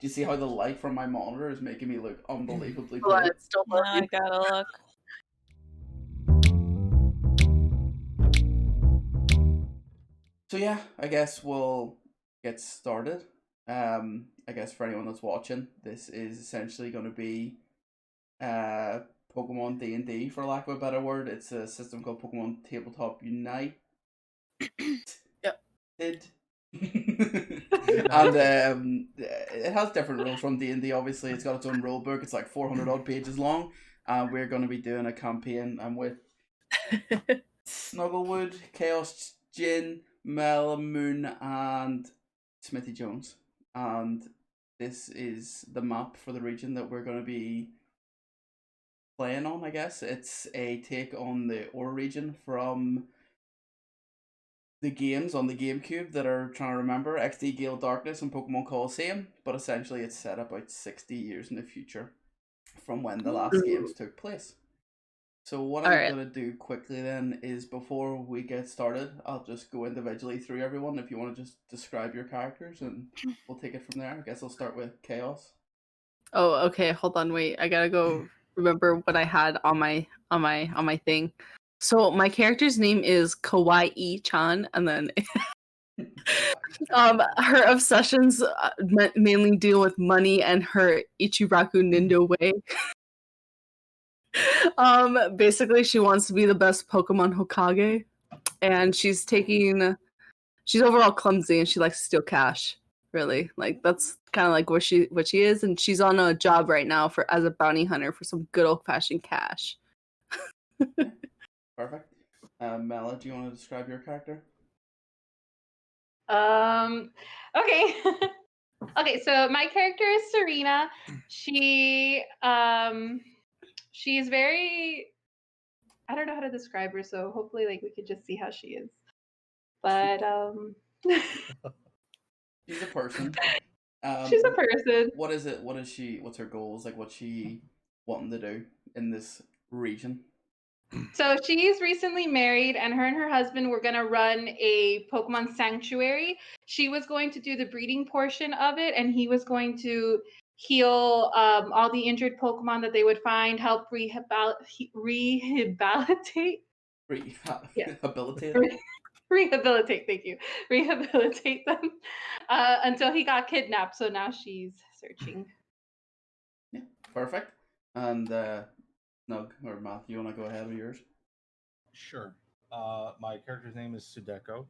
you see how the light from my monitor is making me look unbelievably Well, blue? it's still Now I loading. gotta look. So yeah, I guess we'll get started. I guess for anyone that's watching, this is essentially going to be Pokemon D&D, for lack of a better word. It's a system called Pokemon Tabletop United. Yep. And it has different rules from D&D. Obviously, it's got its own rule book. It's like 400 odd pages long, and we're going to be doing a campaign. I'm with Snugglewood, Chaos Jin, Mel Moon, and Smithy Jones. And this is the map for the region that we're going to be playing on, I guess. It's a take on the Ore region from the games on the GameCube that are trying to remember XD Gale Darkness and Pokemon Coliseum, but essentially it's set about 60 years in the future from when the last games took place. So what I'm going to do quickly then is, before we get started, I'll just go individually through everyone. If you want to just describe your characters, and we'll take it from there. I guess I'll start with Chaos. Oh, okay. Hold on, wait. I gotta go remember what I had on my thing. So my character's name is Kawaii Chan, and then her obsessions mainly deal with money and her Ichiraku Nindo way. Basically, she wants to be the best Pokemon Hokage, and she's overall clumsy, and she likes to steal cash. Really, like that's kind of like what she is, and she's on a job right now as a bounty hunter for some good old fashioned cash. Perfect. Mela, do you want to describe your character? Okay. Okay, so my character is Serena. She's very, I don't know how to describe her, so hopefully like we could just see how she is. But She's a person. She's a person. What is it? What is she? What's her goals? Like, what's she wanting to do in this region? So she's recently married, and her husband were going to run a Pokemon sanctuary. She was going to do the breeding portion of it, and he was going to heal all the injured Pokemon that they would find, help rehabilitate. Rehabilitate. Rehabilitate, thank you. Rehabilitate them until he got kidnapped. So now she's searching. Yeah, perfect. And Nug or Matt, you want to go ahead with yours? Sure. My character's name is Sudeko.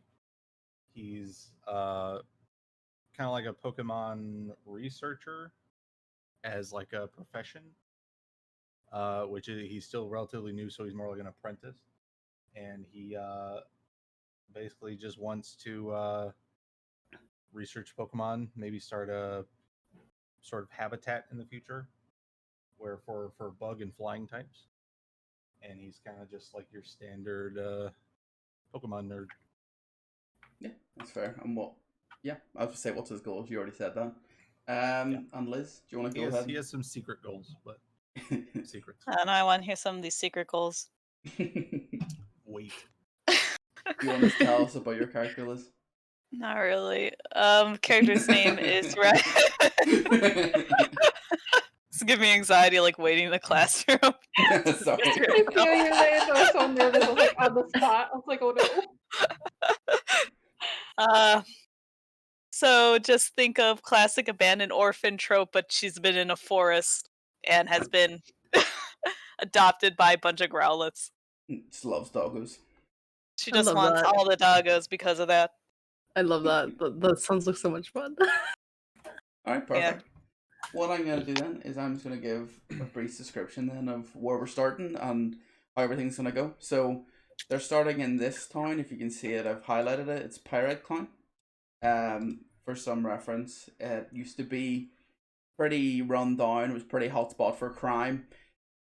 He's kind of like a Pokemon researcher as like a profession, which is he's still relatively new, so he's more like an apprentice, and he basically just wants to research Pokemon, maybe start a sort of habitat in the future where for bug and flying types. And he's kind of just like your standard Pokemon nerd. Yeah, that's fair. And what? Yeah, I was to say, what's his goals? You already said that. And Liz, do you want to go ahead? He has some secret goals, but secrets. And I want to hear some of these secret goals. Wait. You want to tell us about your character, Liz? Not really. Character's name is Red. It's giving me anxiety, like waiting in the classroom. Sorry. I feel you, Liz. I was so nervous. I was like on the spot. I was like, oh no. So just think of classic abandoned orphan trope, but she's been in a forest and has been adopted by a bunch of Growlithes. Just loves doggos. She just wants all the doggos because of that. I love that. That sounds like so much fun. Alright, perfect. Yeah. What I'm going to do then is I'm just going to give a brief description then of where we're starting and how everything's going to go. So they're starting in this town. If you can see it, I've highlighted it. It's Pyrite Town. For some reference, it used to be pretty run down. It was a pretty hot spot for crime.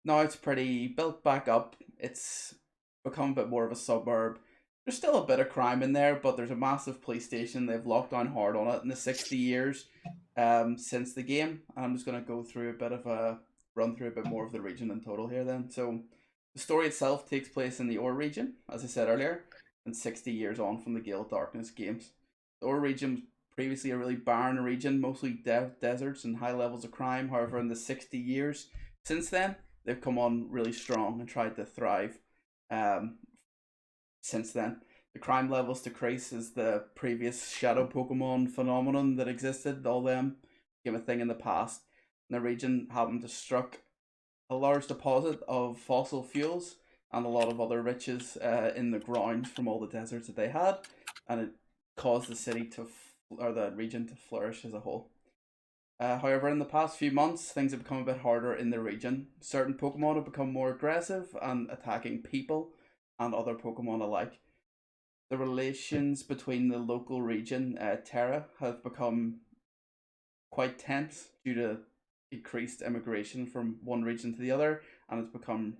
Now it's pretty built back up. It's become a bit more of a suburb. There's still a bit of crime in there, but there's a massive police station. They've locked down hard on it in the 60 years since the game. And I'm just going to go through a bit of a run through a bit more of the region in total here then. So the story itself takes place in the Ore region, as I said earlier, and 60 years on from the Gale Darkness games. The Ore region was previously a really barren region, mostly deserts and high levels of crime. However, in the 60 years since then, they've come on really strong and tried to thrive. Since then, the crime levels decrease as the previous shadow Pokemon phenomenon that existed, all them, became a thing in the past. And the region happened to struck a large deposit of fossil fuels and a lot of other riches in the ground from all the deserts that they had, and it caused the city to or the region to flourish as a whole. However, in the past few months, things have become a bit harder in the region. Certain Pokemon have become more aggressive and attacking people and other Pokemon alike. The relations between the local region, Terra, have become quite tense due to increased immigration from one region to the other, and it's become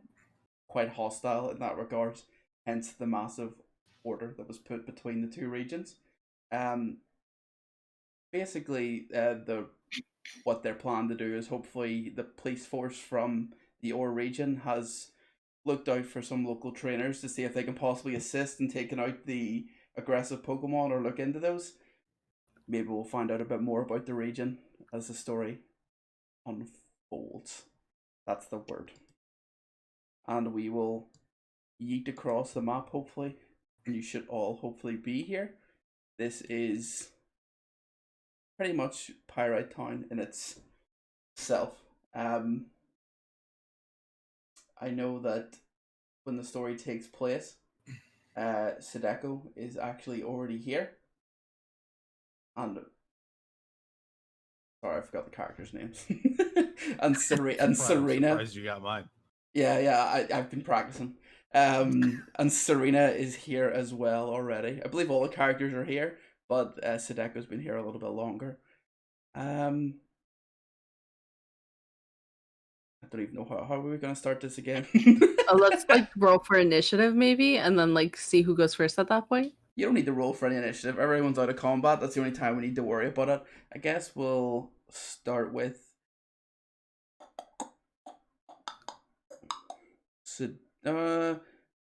quite hostile in that regard, hence the massive order that was put between the two regions. Basically, what they're planning to do is hopefully the police force from the OR region has looked out for some local trainers to see if they can possibly assist in taking out the aggressive Pokemon or look into those. Maybe we'll find out a bit more about the region as the story unfolds. That's the word. And we will yeet across the map, hopefully. And you should all hopefully be here. This is pretty much Pyrite Town in itself. I know that when the story takes place, Sadeko is actually already here. And sorry, I forgot the characters' names. and Serena. I'm surprised you got mine. Yeah, I've been practicing. And Serena is here as well already. I believe all the characters are here, but Sadeko's been here a little bit longer. I don't even know how are we going to start this again. Let's like roll for initiative maybe, and then like see who goes first at that point. You don't need to roll for any initiative. Everyone's out of combat. That's the only time we need to worry about it. I guess we'll start with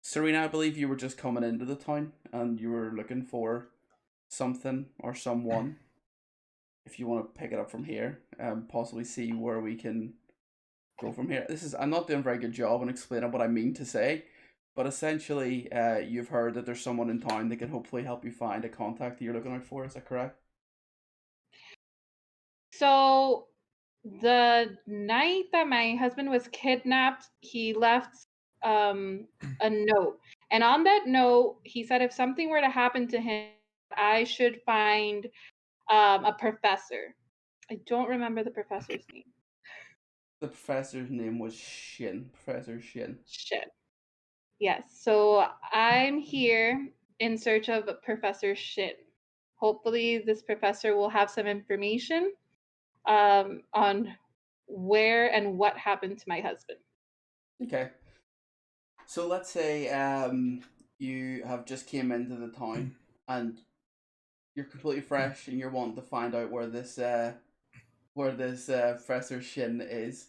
Serena. I believe you were just coming into the town and you were looking for something or someone. If you want to pick it up from here, possibly see where we can go from here. I'm not doing a very good job on explaining what I mean to say, but essentially, you've heard that there's someone in town that can hopefully help you find a contact that you're looking out for. Is that correct? So the night that my husband was kidnapped, he left a note. And on that note, he said if something were to happen to him, I should find a professor. I don't remember the professor's name. The professor's name was Shin. Professor Shin. Shin. Yes. So I'm here in search of Professor Shin. Hopefully, this professor will have some information on where and what happened to my husband. Okay. So let's say you have just came into the town and you're completely fresh and you're wanting to find out where this Professor Shin is.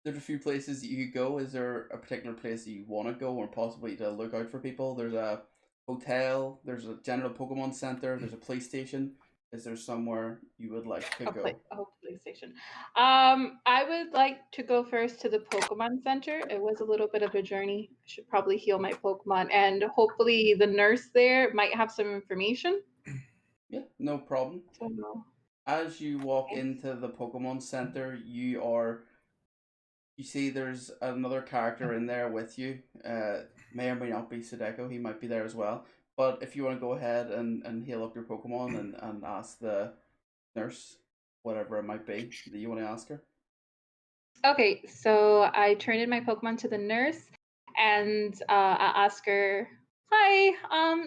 There's a few places that you could go. Is there a particular place that you want to go or possibly to look out for people? There's a hotel, there's a general Pokemon center, there's a police station. Is there somewhere you would like to go? Police station. I would like to go first to the Pokemon Center. It was a little bit of a journey. I should probably heal my Pokemon, and hopefully the nurse there might have some information. Yeah, no problem. As you walk into the Pokemon Center, you see there's another character in there with you. May or may not be Sadeko, he might be there as well. But if you want to go ahead and heal up your Pokemon and ask the nurse, whatever it might be that you want to ask her. Okay, so I turn in my Pokemon to the nurse and I ask her, hi,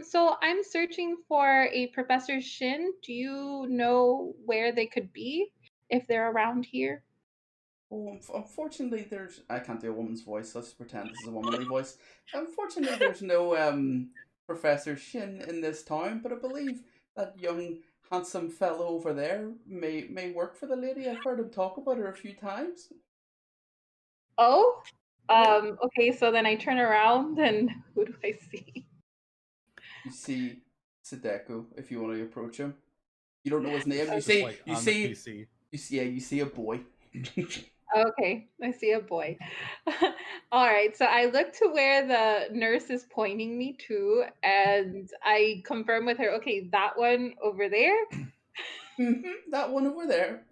so I'm searching for a Professor Shin. Do you know where they could be if they're around here? Oh, unfortunately, I can't do a woman's voice. Let's pretend this is a womanly voice. Unfortunately, there's no Professor Shin in this town, but I believe that young handsome fellow over there may work for the lady. I've heard him talk about her a few times. Oh, okay, so then I turn around and who do I see? You see Sadeko if you want to approach him. You don't know his name. You Just see, like you on the see, PC. you see a boy. Okay, I see a boy. All right, so I look to where the nurse is pointing me to, and I confirm with her, okay, that one over there. That one over there.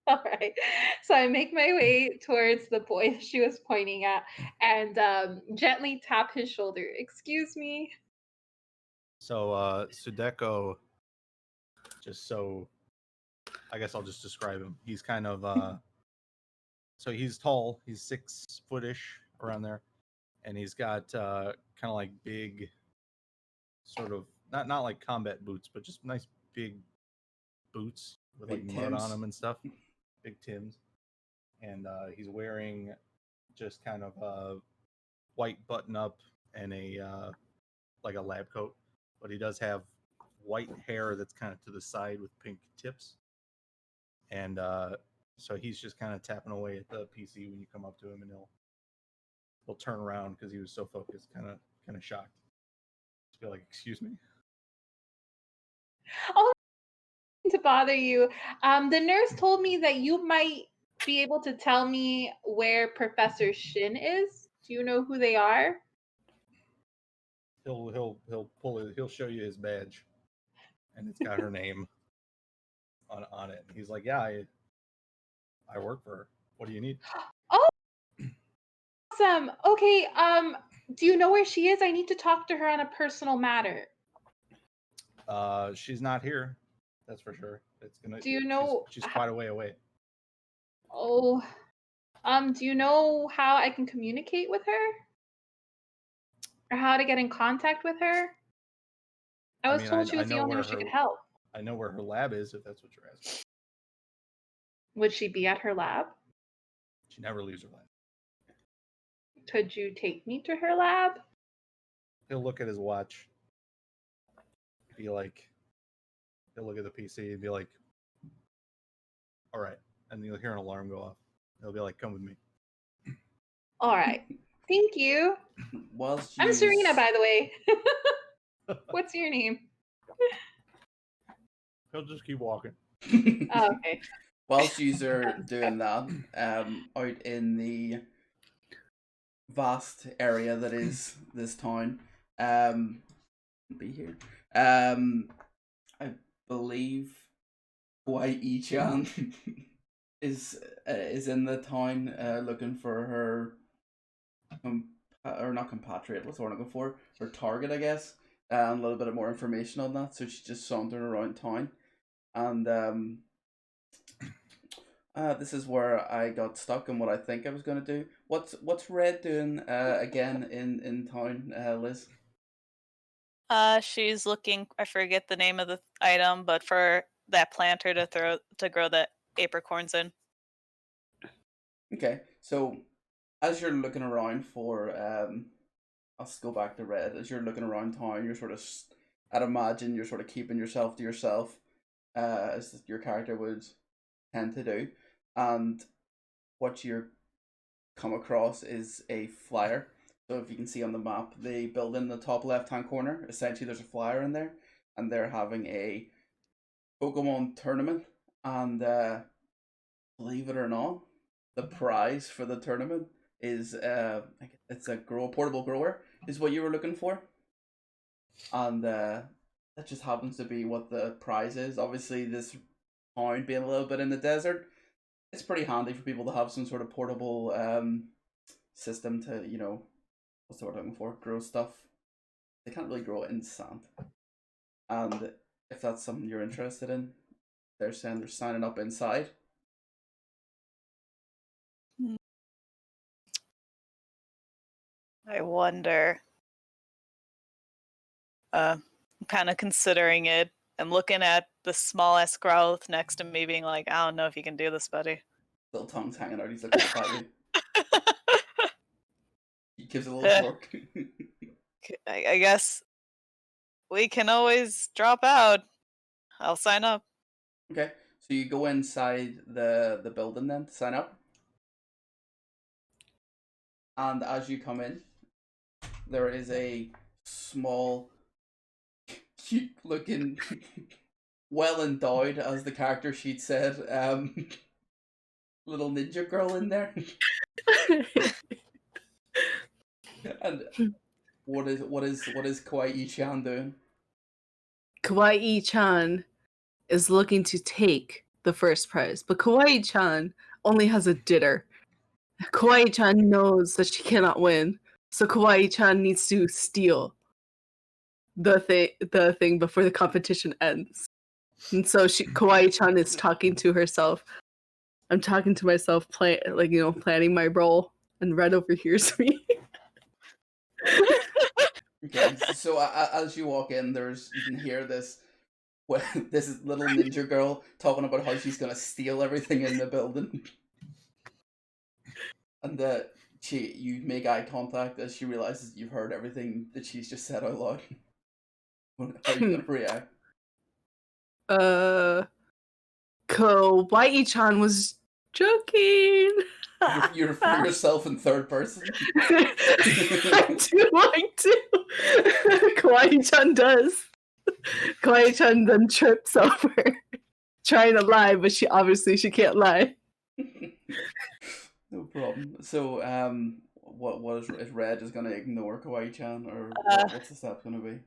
All right, so I make my way towards the boy she was pointing at and gently tap his shoulder. Excuse me. So Sudeko, just so I guess I'll just describe him. He's kind of so he's tall, he's 6 footish around there, and he's got kind of like big, sort of not like combat boots, but just nice big boots with like Big mud Tims. on them and stuff, big Tims, and he's wearing just kind of a white button up and a like a lab coat, but he does have white hair that's kind of to the side with pink tips, and so he's just kind of tapping away at the PC when you come up to him, and he'll turn around because he was so focused, kind of shocked. Just be like, "Excuse me." Oh, to bother you. The nurse told me that you might be able to tell me where Professor Shin is. Do you know who they are? He'll pull it. He'll show you his badge, and it's got her name on it. And he's like, "Yeah, I work for her. What do you need?" Oh, awesome. Okay, do you know where she is? I need to talk to her on a personal matter. She's not here. That's for sure. Do you know She's quite a way away. Oh, do you know how I can communicate with her? Or how to get in contact with her? I was told she I was the know only where one she her could help. I know where her lab is, if that's what you're asking. Would she be at her lab? She never leaves her lab. Could you take me to her lab? He'll look at his watch. He'll look at the PC and be like, "All right," and you'll hear an alarm go off. He'll be like, "Come with me." All right. Thank you. Whilst I'm you Serena, by the way. What's your name? He'll just keep walking. Oh, okay. Whilst you are doing that, out in the vast area that is this town, be here. I believe Wai-chan is in the town looking for her or not compatriot. What's the word I'm looking for? Her target, I guess. A little bit of more information on that. So she's just sauntering around town, and this is where I got stuck in what I think I was gonna do. What's Red doing again in town, Liz? She's looking. I forget the name of the item, but for that planter to grow the apricorns in. Okay, so as you're looking around for I'll just go back to Red. As you're looking around town, you're sort of I'd imagine you're sort of keeping yourself to yourself, as your character would tend to do, and what you're come across is a flyer. So if you can see on the map, the building in the top left hand corner, essentially there's a flyer in there, and they're having a Pokemon tournament, and believe it or not, the prize for the tournament is it's a portable grower is what you were looking for, and that just happens to be what the prize is. Obviously, this town being a little bit in the desert, it's pretty handy for people to have some sort of portable system to, what's the word I'm looking for, grow stuff. They can't really grow it in sand, and if that's something you're interested in, they're saying they're signing up inside. I wonder. I'm kind of considering it. I'm looking at the smallest growth next to me, being like, I don't know if you can do this, buddy. Little tongue's hanging out. He's looking up at you. He gives a little fork. I guess we can always drop out. I'll sign up. Okay, so you go inside the building then to sign up, and as you come in, there is a small, cute looking well endowed, as the character sheet said. Little ninja girl in there. And what is Kawaii-chan doing? Kawaii-chan is looking to take the first prize, but Kawaii-chan only has a ditter. Kawaii-chan knows that she cannot win, so Kawaii-chan needs to steal the thing before the competition ends. And so Kawaii-chan is talking to herself. I'm talking to myself, planning my role, and Red overhears me. Okay, so as you walk in, you can hear this little ninja girl talking about how she's gonna steal everything in the building, and you make eye contact as she realizes you've heard everything that she's just said out loud. How are you gonna react? Kawaii-chan was joking. You refer to yourself in third person. I do like to. Kawaii-chan does. Kawaii-chan then trips over trying to lie, but she can't lie. No problem. So, what is Red is gonna ignore Kawaii-chan, or what's the step gonna be?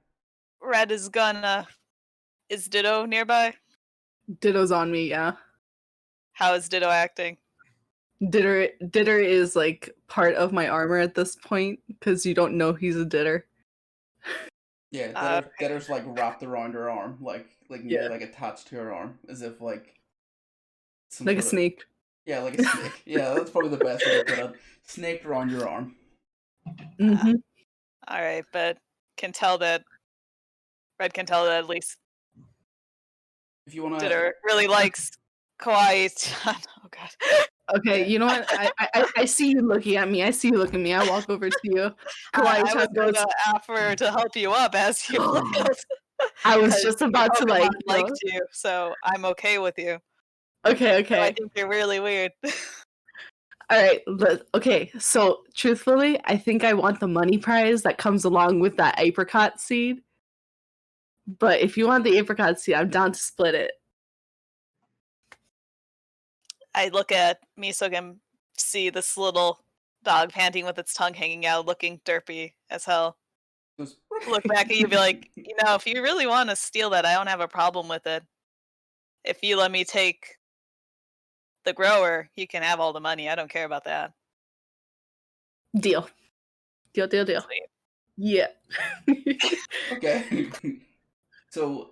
Red is gonna. Is Ditto nearby? Ditto's on me, yeah. How is Ditto acting? Ditter is like part of my armor at this point because you don't know he's a ditter. Yeah, Ditter's like wrapped around her arm, like attached to her arm, as if like a snake. Yeah, like a snake. Yeah, that's probably the best way to put it. Snaked around your arm. Mm-hmm. All right, but Red can tell that at least if you want to. Ditter really likes Kawaii-chan. Oh god. Okay, you know what? I see you looking at me. I walk over to you. Kawaii-chan goes to offer to help you up as you looked. I was just about to liked you, so I'm okay with you. Okay. So I think you're really weird. All right. Okay. So truthfully, I think I want the money prize that comes along with that apricot seed. But if you want the apricot seed, I'm down to split it. I look at Misog and see this little dog panting with its tongue hanging out, looking derpy as hell. Look back at you and be like, if you really want to steal that, I don't have a problem with it. If you let me take the grower, you can have all the money. I don't care about that. Deal. Sweet. Yeah. Okay. So,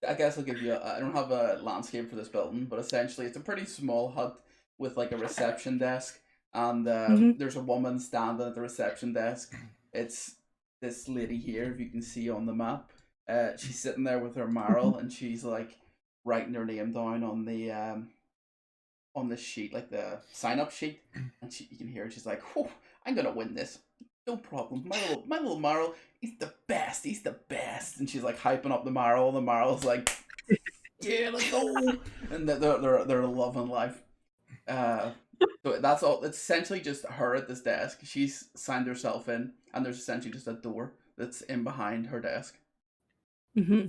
I guess I'll give you I don't have a landscape for this building, but essentially it's a pretty small hut with like a reception desk, and there's a woman standing at the reception desk. It's this lady here, if you can see on the map. She's sitting there with her marl, and she's like writing her name down on the sheet, like the sign-up sheet, and you can hear her, she's like, "Oh, I'm gonna win this. No problem. My little Marl, he's the best. And she's like hyping up the Marl. The Marl's like, yeah, let's go. And they're loving life. So that's all. It's essentially just her at this desk. She's signed herself in, and there's essentially just a door that's in behind her desk. Mm-hmm.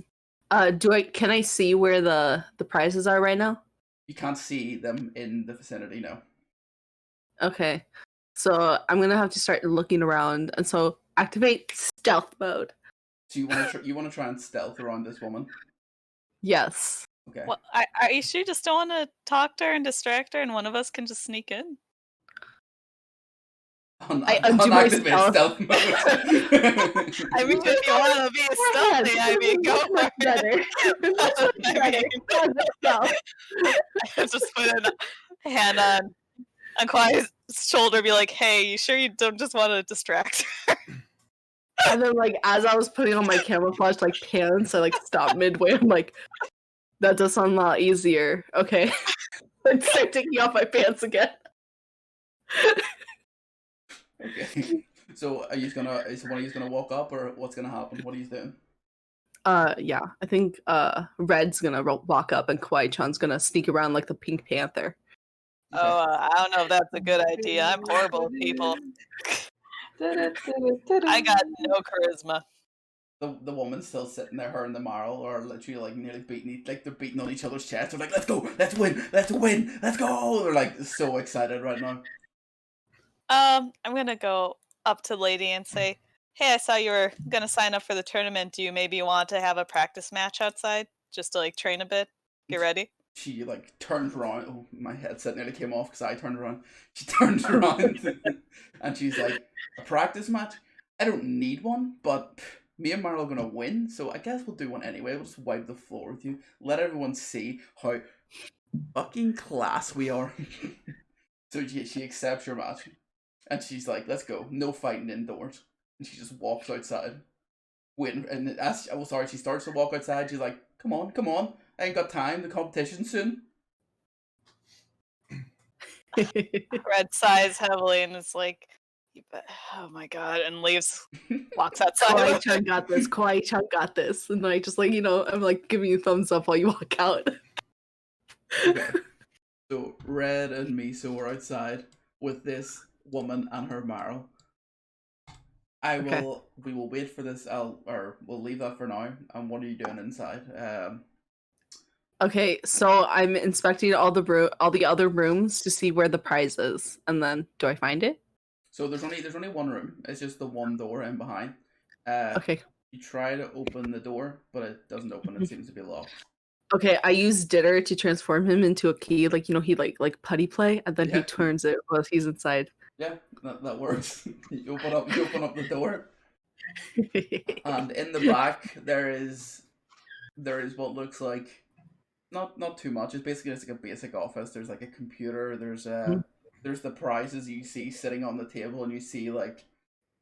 Can I see where the prizes are right now? You can't see them in the vicinity, no. Okay. So I'm gonna have to start looking around, and so activate stealth mode. So you want to try and stealth around this woman? Yes. Okay. Well, are you sure you just don't want to talk to her and distract her, and one of us can just sneak in? I undo my stealth mode. I mean, if you want to be stealthy, I mean, go for it. I just put a hand on Kawai's shoulder, be like, "Hey, you sure you don't just want to distract her?" And then, like, as I was putting on my camouflage, like, pants, I, like, stopped midway. I'm like, that does sound a lot easier. Okay. Like, start taking off my pants again. Okay. So is one of you gonna walk up, or what's gonna happen? What are you doing? Yeah. I think Red's gonna walk up, and Kawaii-chan's gonna sneak around like the Pink Panther. Okay. I don't know if that's a good idea. I'm horrible with people. I got no charisma. the woman's still sitting there, her and the Marl are literally like nearly beating like they're beating on each other's chests. They're like, let's go, let's win, let's go. They're like so excited right now. I'm gonna go up to Lady and say, "Hey, I saw you were gonna sign up for the tournament. Do you maybe want to have a practice match outside just to like train a bit, get ready?" She like turns around. Oh, my headset nearly came off because I turned around. She turns around and she's like, "A practice match? I don't need one, but me and Marl are gonna win, so I guess we'll do one anyway. We'll just wipe the floor with you. Let everyone see how fucking class we are." So she accepts your match, and she's like, "Let's go. No fighting indoors." And she just walks outside. Waiting, and as she starts to walk outside. She's like, "Come on, come on. I ain't got time. The competition's soon." Red sighs heavily and is like, "Oh my god," and leaves, walks outside. Kawaii-chan got this. Kawaii-chan got this. And I just like, I'm like giving you thumbs up while you walk out. Okay. So Red and Miso are outside with this woman and her Marl. We will wait for this. We'll leave that for now. And what are you doing inside? Okay, so I'm inspecting all the other rooms to see where the prize is, and then do I find it? So there's only one room. It's just the one door in behind. Okay. You try to open the door, but it doesn't open. It seems to be locked. Okay, I use Ditter to transform him into a key, like he like putty play, and then he turns it while he's inside. Yeah, that works. You open up the door, and in the back there is what looks like not too much. It's basically just like a basic office. There's like a computer. There's the prizes you see sitting on the table, and you see like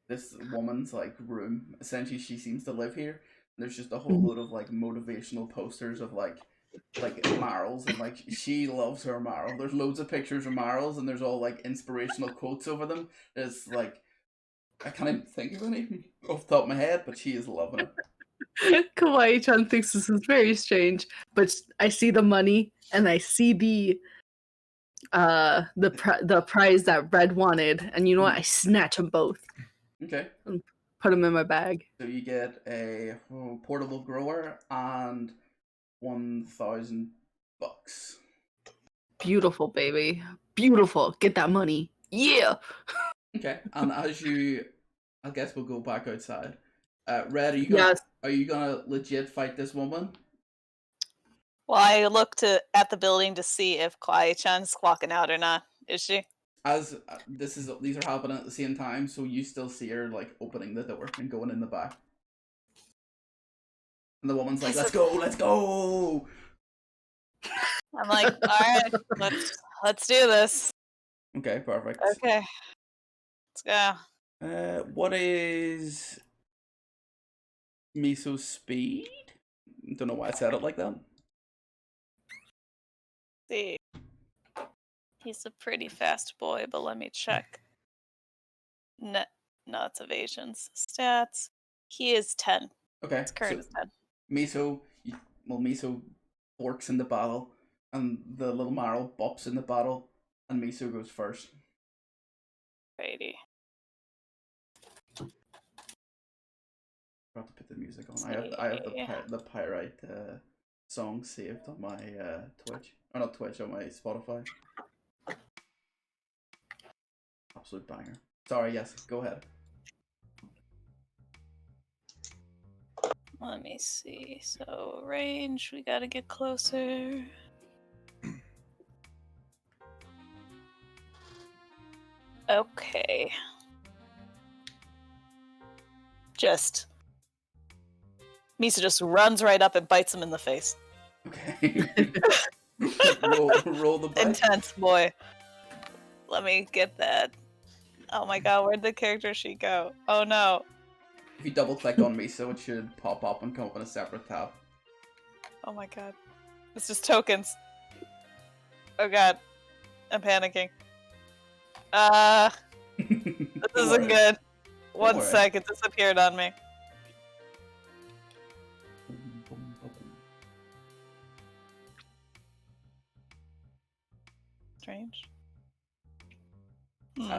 this woman's like room. Essentially, she seems to live here. There's just a whole load of like motivational posters of like Marls, and like she loves her Marl. There's loads of pictures of Marls, and there's all like inspirational quotes over them. It's like I can't even think of any off the top of my head, but she is loving it. Kawaii-chan thinks this is very strange, but I see the money and I see the prize that Red wanted, and you know what? I snatch them both. Okay. And put them in my bag. So you get a portable grower and 1,000 bucks. Beautiful, baby. Beautiful. Get that money. Yeah. Okay. And I guess we'll go back outside. Red, are you gonna legit fight this woman? Well, I looked at the building to see if Kawaii-chan's walking out or not. Is she? As these are happening at the same time, so you still see her like opening the door and going in the back. And the woman's like, "Let's go, let's go." I'm like, "All right, let's do this." Okay, perfect. Okay, let's go. What is Miso's speed? Don't know why I said it like that. See, he's a pretty fast boy, but let me check. No, it's evasions. Stats. He is 10. Okay. His current is 10. Miso forks in the battle, and the little Marl bops in the battle, and Miso goes first. Righty. Forgot to put the music on. I have the Pyrite song saved on my Twitch, or not Twitch, on my Spotify. Absolute banger. Sorry, yes, go ahead. Let me see. So range, we gotta get closer. Okay. Misa just runs right up and bites him in the face. Okay. roll the bite. Intense, boy. Let me get that. Oh my god, where'd the character sheet go? Oh no. If you double click on Miso, it should pop up and come up in a separate tab. Oh my god. It's just tokens. Oh god. I'm panicking. This isn't good. One sec, it disappeared on me. Strange.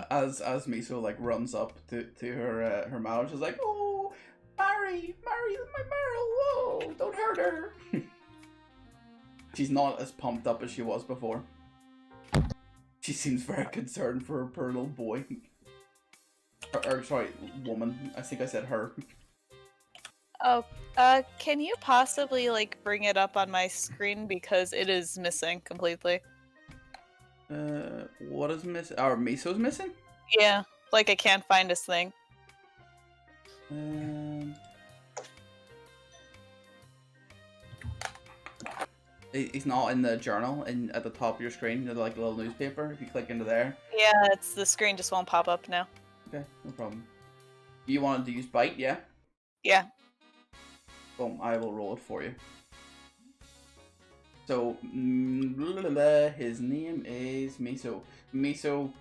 As Miso like runs up to her her mouth, she's like, "Oh, Barry, Mary, my Meryl, whoa, don't hurt her. She's not as pumped up as she was before. She seems very concerned for her poor little boy. Or sorry, woman. I think I said her. Oh, can you possibly, like, bring it up on my screen? Because it is missing completely. What is missing? Our Miso's missing? Yeah, like, I can't find his thing. He's not in the journal at the top of your screen, like a little newspaper. If you click into there. Yeah, it's the screen just won't pop up now. Okay, no problem. You wanted to use bite, yeah? Yeah. Boom, I will roll it for you. So, his name is Miso. Miso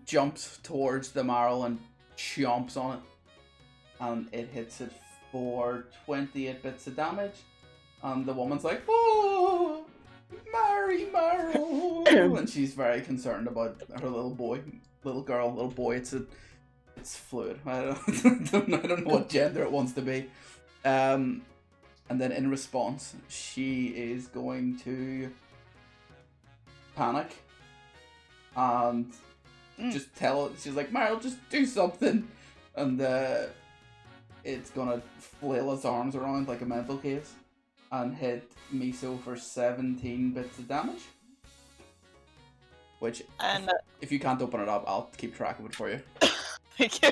jumps towards the marl and chomps on it. And it hits it for 28 bits of damage. And the woman's like, oh, Mary, Marl. And she's very concerned about her little boy. Little girl, little boy. It's fluid. I don't know what gender it wants to be. And then in response, she is going to panic and just tell. She's like, Meryl, just do something. And it's gonna flail its arms around like a mental case and hit Miso for 17 bits of damage. Which, And if you can't open it up, I'll keep track of it for you. thank you.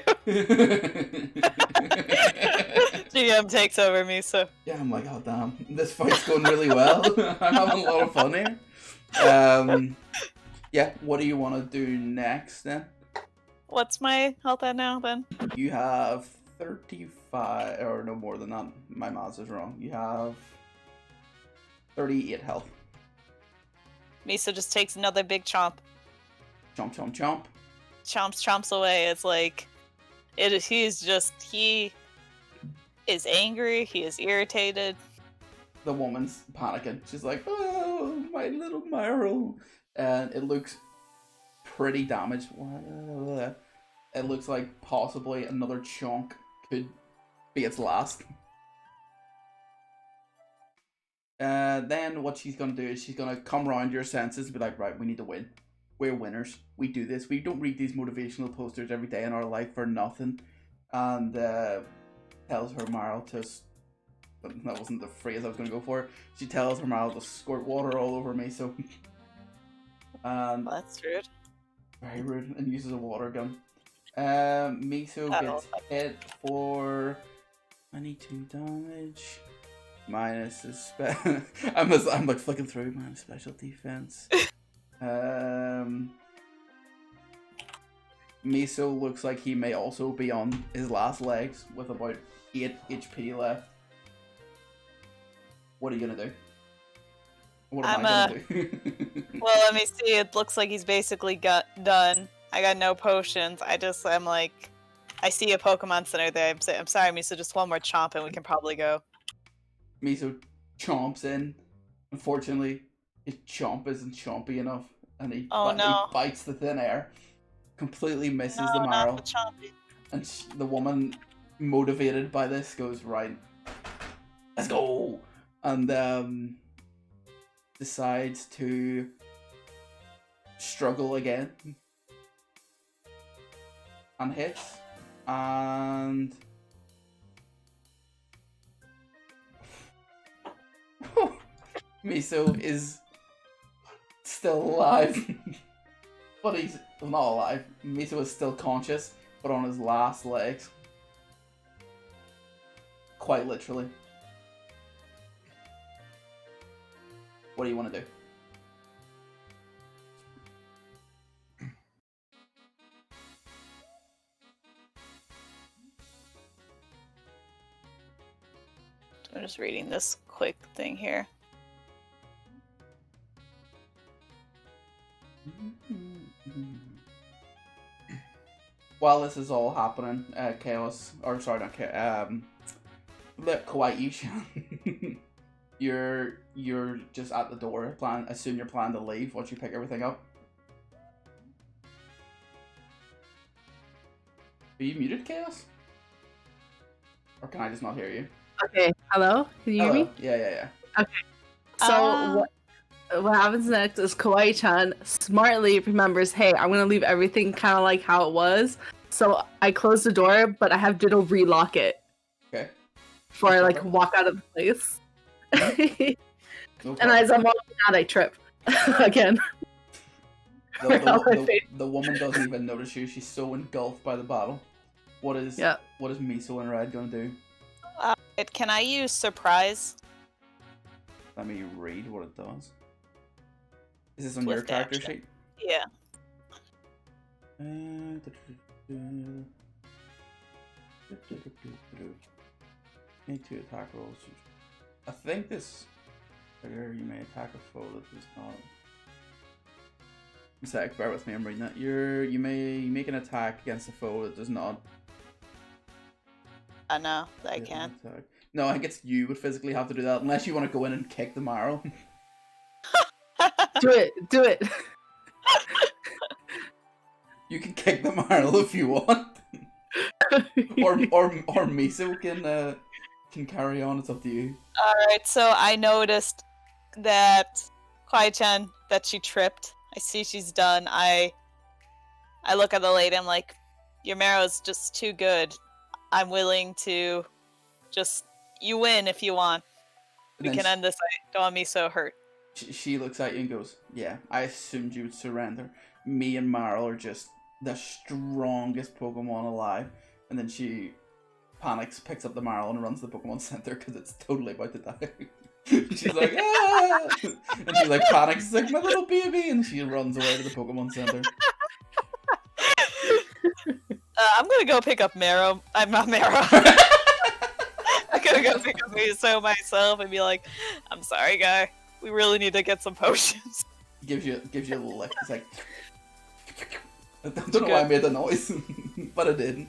GM takes over me, so. Yeah, I'm like, oh damn, this fight's going really well. I'm having a lot of fun here. Yeah, what do you want to do next then? What's my health at now then? You have 35, or no more than that. My math is wrong. You have 38 health. Misa just takes another big chomp. Chomp, chomp, chomp. Chomps away. It's like, he is angry, he is irritated. The woman's panicking. She's like, oh, my little Meryl. And it looks pretty damaged. It looks like possibly another chunk could be its last. Then what she's going to do is she's going to come around your senses and be like, right, we need to win. We're winners. We do this. We don't read these motivational posters every day in our life for nothing. And tells her Meryl to... But that wasn't the phrase I was going to go for. She tells her Meryl to squirt water all over me, so... Well, that's rude. Very rude, and uses a water gun. Miso gets hit for 22 damage. Minus his I'm like flicking through minus special defense. Miso looks like he may also be on his last legs with about 8 HP left. What are you gonna do? What am I gonna do? Well, let me see. It looks like he's basically done. I got no potions. I'm like, I see a Pokemon Center there. I'm sorry, Miso. Just one more chomp and we can probably go. Miso chomps in. Unfortunately, his chomp isn't chompy enough, and he bites the thin air. Completely misses the marrow. And the woman, motivated by this, goes, right, let's go! And decides to struggle again. And hits. And... Miso is still alive. But he's not alive. Miso is still conscious, but on his last legs. Quite literally. What do you want to do? I'm just reading this quick thing here. While this is all happening, Chaos, or sorry, not Chaos, Kawaii, you're just at the door. Assume you're planning to leave once you pick everything up. Are you muted, Chaos? Or can I just not hear you? Okay, hello? Can you hear Hello. me? Yeah. So what happens next is Kawaii-chan smartly remembers, hey, I'm gonna leave everything kind of like how it was. So I close the door, but I have Ditto relock it Okay. before I like Perfect. walk out of the place. No And problem. as I'm walking out, I trip again. The woman doesn't even notice you. She's so engulfed by the battle. What is Miso and Red gonna do? Can I use surprise? Let me read what it does. Is this on your Swift character action. sheet? Yeah. Make 2 attack rolls. I think this trigger you may attack a foe that does not. A sec, bear with me, I'm reading that. You may make an attack against a foe that does not. I know, I can. Attack. No, I think it's you would physically have to do that, unless you want to go in and kick the marrow. Do it. You can kick the marrow if you want. or Miso can carry on, it's up to you. Alright, so I noticed that Kwai-chan, that she tripped. I see she's done. I look at the lady, I'm like, your marrow's just too good. I'm willing to just, you win if you want. We can end this. I don't want me so hurt. She looks at you and goes, yeah, I assumed you would surrender. Me and Marl are just the strongest Pokemon alive. And then she panics, picks up the Marl and runs to the Pokemon Center because it's totally about to die. She's like, ah! And she like panics, it's like, my little baby! And she runs away to the Pokemon Center. I'm gonna go pick up Marrow. I'm not Marrow. I'm gonna go pick up Miso myself and be like, I'm sorry, guy. We really need to get some potions. Gives you a little lick. It's like, I don't know why I made the noise, but I did.